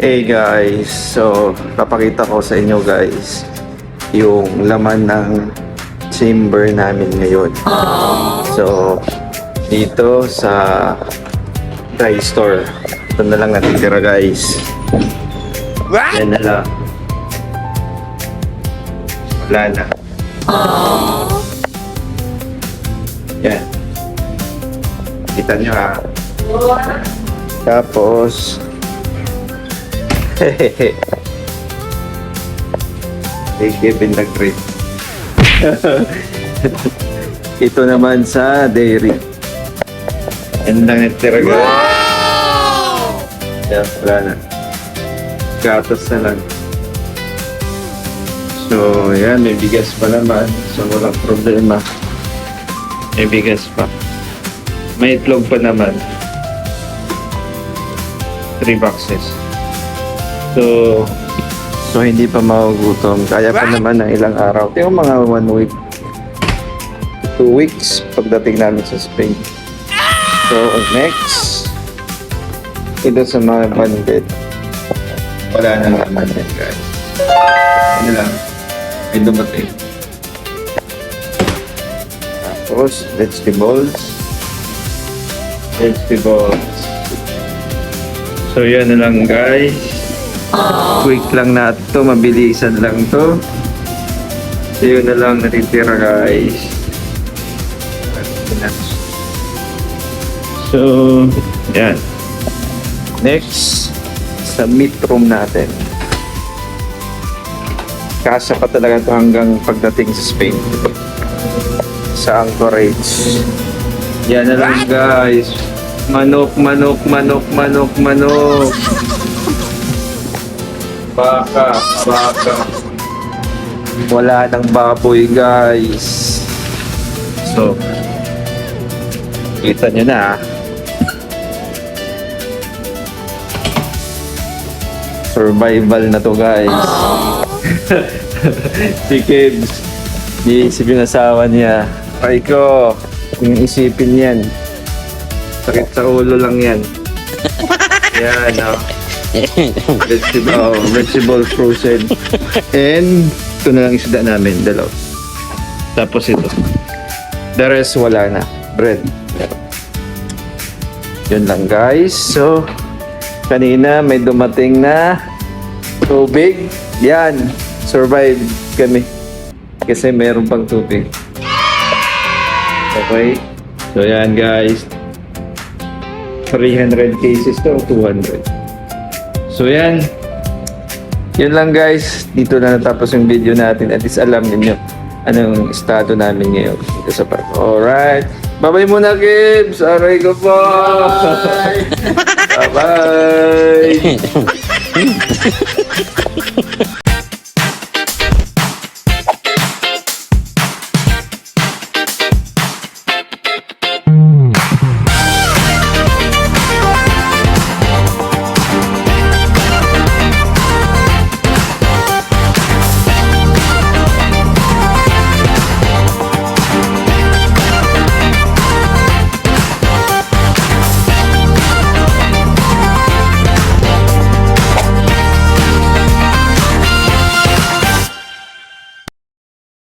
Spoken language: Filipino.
Hey guys, so papakita ko sa inyo guys yung laman ng chamber namin ngayon. So dito sa dry store, ito na lang natitira guys. Yan na lang. Wala na. Yan. Kita nyo ha. Tapos hey, Kevin nag-trade. Ito naman sa dairy. Yan lang natitira guys. Yan, wala na. Gatas na lang. So, yan, may bigas pa naman. So, walang problema. May bigas pa. May itlog pa naman. 3 boxes. So, hindi pa magugutom. Kaya pa naman ng ilang araw. Yung mga 1 week. 2 weeks pagdating namin sa Spain. So, next. Ito sa mga bandit. Wala na naman yan, guys. Ano lang. May dumating. Tapos, vegetables. So, yan na lang, guys. Quick lang na ito. Mabilisan lang to. So, yun na lang natitira, guys. So, yan. Next, sa meat room natin. Kasya pa talaga ito hanggang pagdating sa Spain. Sa Anchorage. Yan na lang guys. Manok. Baka. Wala nang baboy guys. So, kita nyo na ha. Survival na to guys. Si Kebs, iisip yung asawa niya. Ay ko, kung isipin yan, sakit sa ulo lang yan. Yan, vegetable frozen. And ito na lang isda namin, dalaw. Tapos ito. The rest wala na. Bread. Yun lang guys. So, kanina may dumating na tubig. Yan. Survive kami. Kasi mayroon pang tubig. Okay. So yan guys. 300 cases to 200. So yan. Yun lang guys. Dito na natapos yung video natin. At least alam niyo anong estado namin ngayon dito sa park. Alright. Bye-bye muna, Kibs. Aray ko po. Bye. Bye-bye.